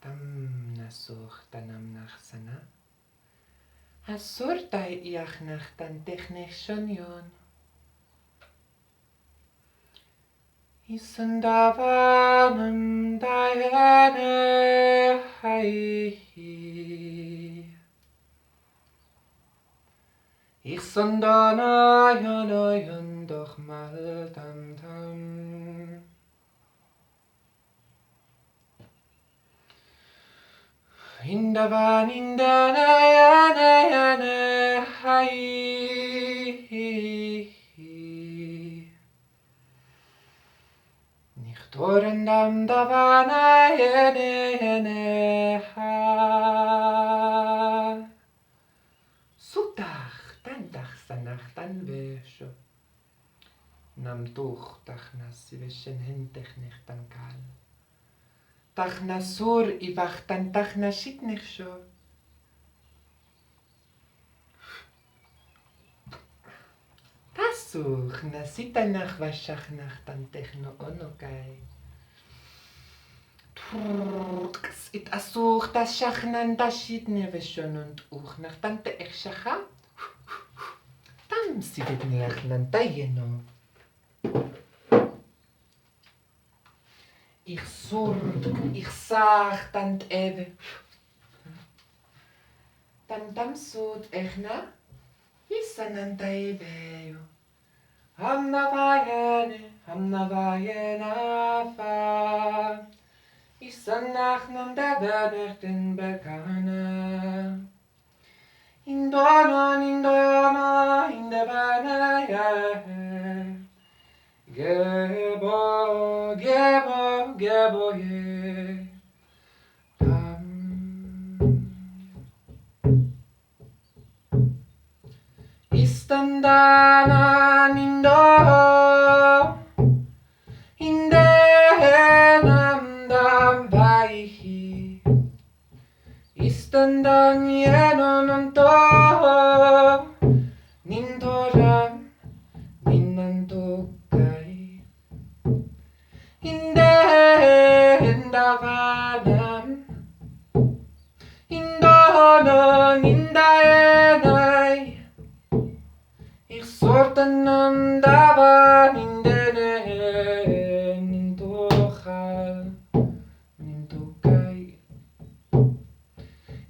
Tam nasuch tanam nachsana. Asurtai iachnach tan technechshonyon. Isandavanam dayane hai. Isandana yanayan doch mal tam tam. Indavan indana yana hai. Nicht orendam davana yana ha. Sutach tantach sanach tan vesho. Nam tuch tach nasi veshen hentech nicht tan kal. Tach nasur ivach tan tach nashit nechsho. Tasuch nasita nach vashach nach tan techno onokai. It asuch das shachnan dashit neveshon und uch nach tan te echshacha. Tam sivet neach nan tayeno. Ich surg, ich sag tant eve. Tam sud echna. Isanan taiveo. Hamna vayena fa. Isanach nam da bernechten bekana. Indona, in der Banaya. Gebo, ye. Istandana nindo indenam dam vaihi Istandan yenon to nindoram ninantukai Indendavanam indono nindaenai Ich sorten andavan in denen nintochal nintokai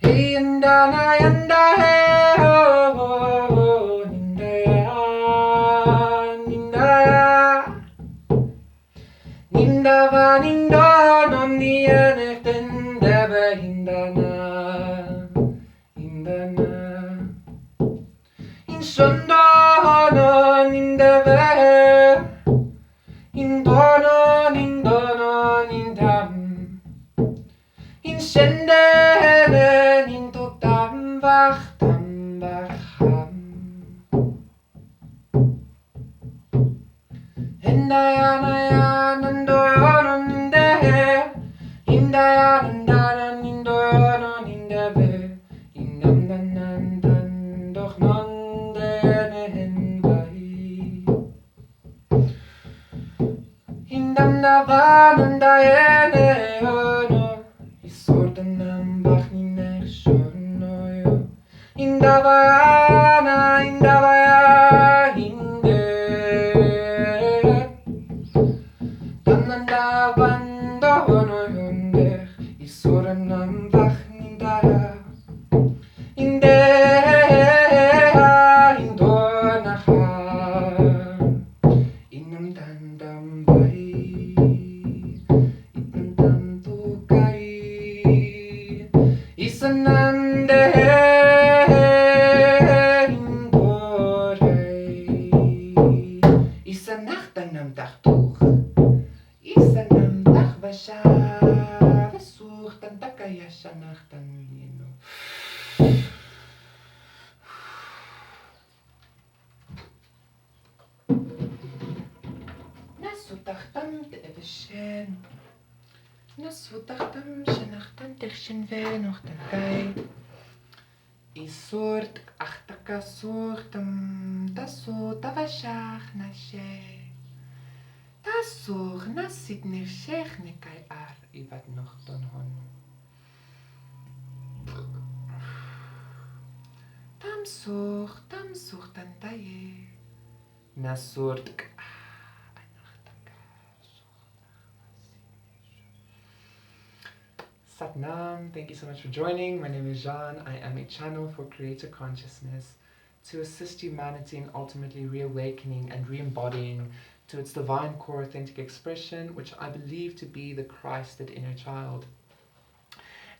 Hey yanda hey oh nindaya Nindavan indono nieneten debe hindana Indono nindam Inshende nintutam vacham Hindayan nindoyono nindehe Hindayan nindoyono nindebe Indam doch Indam dayene ono Isorten nam bach ninech shono yo Indavaya hinde Tanandavan dono yonder Isoren nam bach nindaya Indeha indonaha Inam dandam bai Inam tantukai Isanande indorei Isanachtanam dachtuch Isanam dach vasha Vesuch tan takayashanachtan yeno Nasutachtam te'eveshen Nasutachtam shenachtan techshen venoch tankai Isurt achtakasuchtam Tasut avashach nashe Tasuch nasit neshech nekai ar Ivad noch ton honu such tantaye. Nasurt. Satnam, thank you so much for joining. My name is Jean. I am a channel for creator consciousness to assist humanity in ultimately reawakening and re-embodying to its divine core authentic expression, which I believe to be the Christed inner child.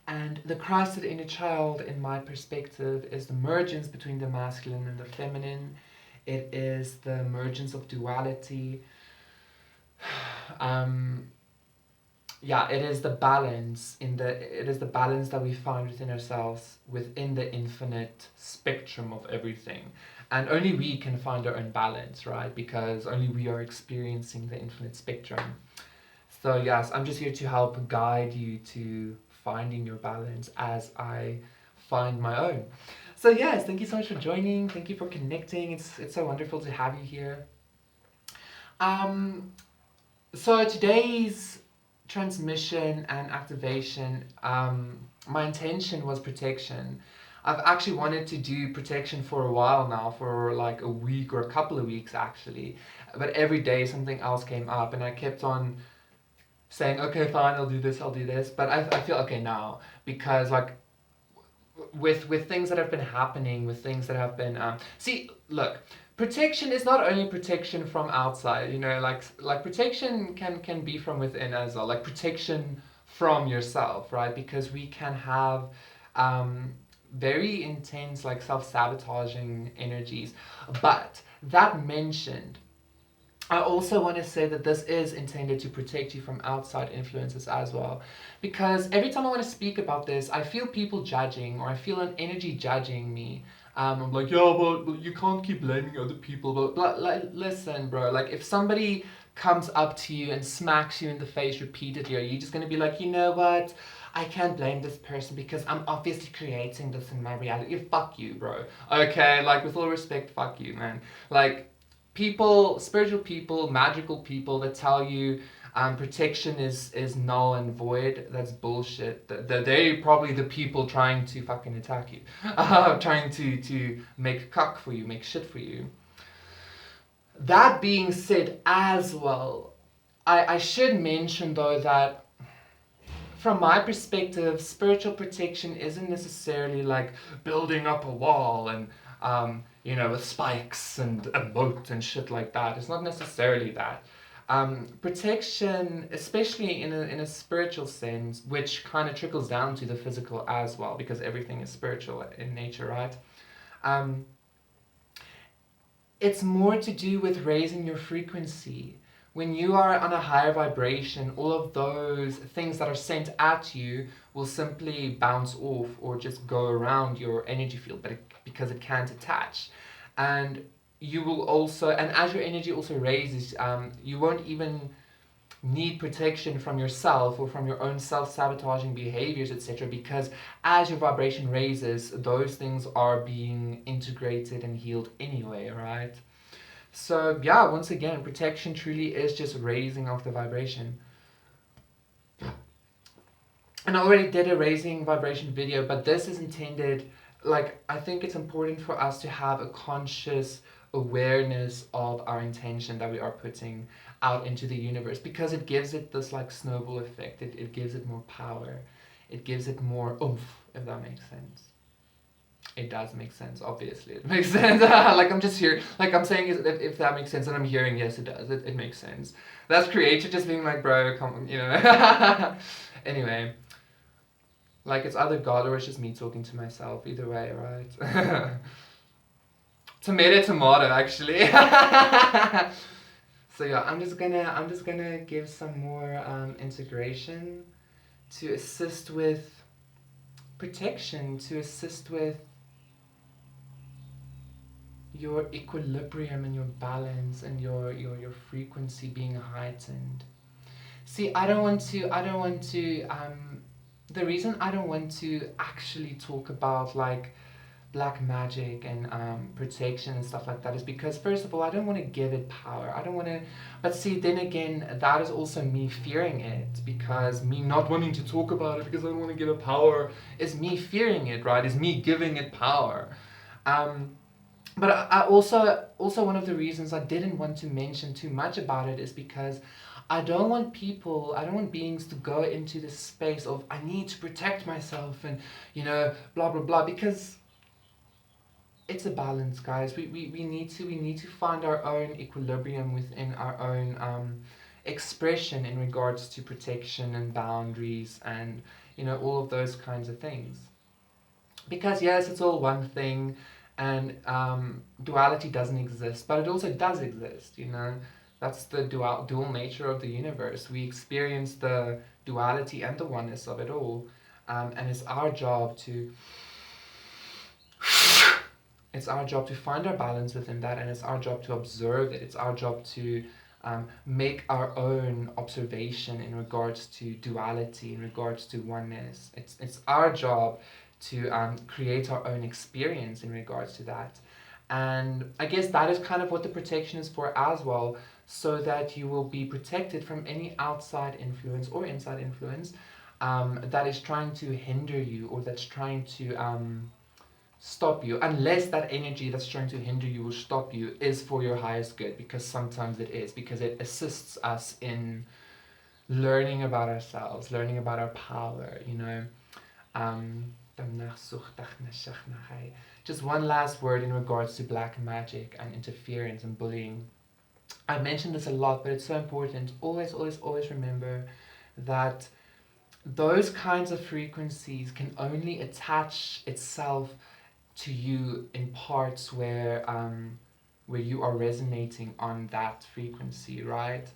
And the Christed inner child, in my perspective, is the mergence between the masculine and the feminine. It is the emergence of duality. Yeah, it is the balance it is the balance that we find within ourselves, within the infinite spectrum of everything. And only we can find our own balance, right? Because only we are experiencing the infinite spectrum. So yes, I'm just here to help guide you to finding your balance as I find my own. So yes, thank you so much for joining. Thank you for connecting. It's so wonderful to have you here. So today's transmission and activation, my intention was protection. I've actually wanted to do protection for a while now, for like a week or a couple of weeks actually. But every day something else came up and I kept on saying, okay, fine, I'll do this. But I feel okay now, because like with things that have been happening, with things that have been see, look, protection is not only protection from outside, you know, like protection can be from within as well, like protection from yourself, right? Because we can have very intense, like self-sabotaging energies. But that mentioned, I also want to say that this is intended to protect you from outside influences as well. Because every time I want to speak about this, I feel people judging, or I feel an energy judging me. I'm like, yeah, but you can't keep blaming other people. But like, listen, bro, like if somebody comes up to you and smacks you in the face repeatedly, are you just going to be like, you know what? I can't blame this person because I'm obviously creating this in my reality. Fuck you, bro. Okay, like with all respect, fuck you, man. Like, people, spiritual people, magical people that tell you protection is null and void, that's bullshit. They're probably the people trying to fucking attack you. Trying to make cuck for you, make shit for you. That being said as well, I should mention though that from my perspective, spiritual protection isn't necessarily like building up a wall and you know, with spikes and a moat and shit like that. It's not necessarily that. Protection, especially in a spiritual sense, which kind of trickles down to the physical as well, because everything is spiritual in nature, right? It's more to do with raising your frequency. When you are on a higher vibration, all of those things that are sent at you will simply bounce off or just go around your energy field, because it can't attach. And you will also, and as your energy also raises, you won't even need protection from yourself or from your own self-sabotaging behaviors, etc., because as your vibration raises, those things are being integrated and healed anyway, right? So yeah, once again, protection truly is just raising of the vibration. And I already did a raising vibration video, but this is intended, like, I think it's important for us to have a conscious awareness of our intention that we are putting out into the universe, because it gives it this like snowball effect. It gives it more power. It gives it more oomph, if that makes sense. It does make sense, obviously. It makes sense. Like, I'm just here, like, I'm saying if that makes sense, and I'm hearing, yes, it does. It makes sense. That's creator just being like, bro, come on, you know. Anyway. Like, it's either God or it's just me talking to myself. Either way, right? Tomato, actually. So yeah, I'm just gonna give some more integration to assist with protection, to assist with your equilibrium and your balance and your frequency being heightened. See, I don't want to the reason I don't want to actually talk about like black magic and protection and stuff like that is because, first of all, I don't want to give it power. I don't want to, but see, then again, that is also me fearing it, because me not wanting to talk about it because I don't want to give it power is me fearing it, right? Is me giving it power. But I also one of the reasons I didn't want to mention too much about it is because I don't want beings to go into this space of I need to protect myself and blah blah blah, because it's a balance, guys. We need to find our own equilibrium within our own expression in regards to protection and boundaries and all of those kinds of things. Because yes, it's all one thing, and duality doesn't exist, but it also does exist. That's the dual nature of the universe. We experience the duality and the oneness of it all, and it's our job to find our balance within that, and it's our job to observe it. It's our job to make our own observation in regards to duality, in regards to oneness. It's our job to create our own experience in regards to that. And I guess that is kind of what the protection is for as well, so that you will be protected from any outside influence or inside influence that is trying to hinder you, or that's trying to stop you, unless that energy that's trying to hinder you or stop you is for your highest good, because sometimes it is, because it assists us in learning about ourselves, learning about our power. Just one last word in regards to black magic and interference and bullying. I mentioned this a lot, but it's so important. Always, always, always remember that those kinds of frequencies can only attach itself to you in parts where you are resonating on that frequency, right?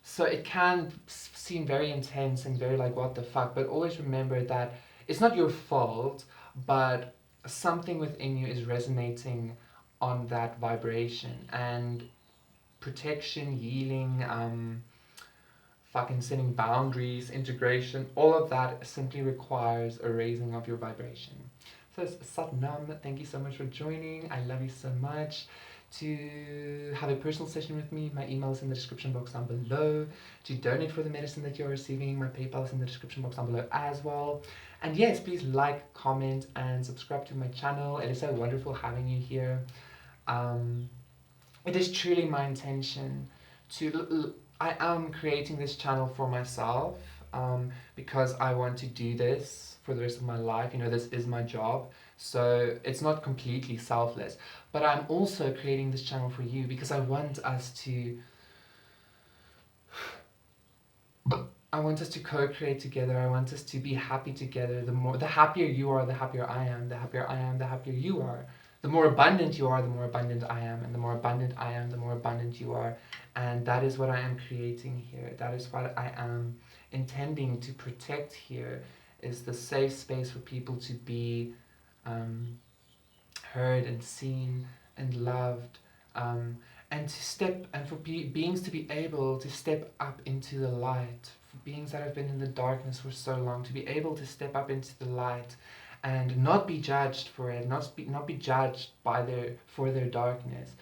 So it can seem very intense and very like what the fuck, but always remember that it's not your fault, but something within you is resonating on that vibration, and protection, healing, fucking setting boundaries, integration, all of that simply requires a raising of your vibration. So Sat Nam, thank you so much for joining. I love you so much. To have a personal session with me, my email is in the description box down below. To donate for the medicine that you're receiving, my PayPal is in the description box down below as well. And yes, please like, comment, and subscribe to my channel. It is so wonderful having you here. It is truly my intention I am creating this channel for myself, because I want to do this for the rest of my life. This is my job, so it's not completely selfless. But I'm also creating this channel for you because I want us to co-create together. I want us to be happy together. The happier you are, the happier I am. The happier I am, the happier you are. The more abundant you are, the more abundant I am. And the more abundant I am, the more abundant you are. And that is what I am creating here. That is what I am intending to protect here, is the safe space for people to be heard and seen and loved, and for beings to be able to step up into the light, for beings that have been in the darkness for so long to be able to step up into the light and not be judged for it, not be judged for their darkness,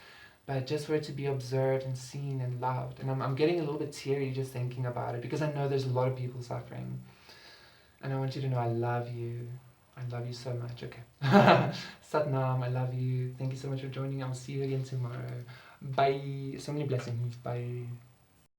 but just for it to be observed and seen and loved. And I'm getting a little bit teary just thinking about it, because I know there's a lot of people suffering, and I want you to know I love you. I love you so much. Okay. Satnam, I love you. Thank you so much for joining. I'll see you again tomorrow. Bye. So many blessings. Bye.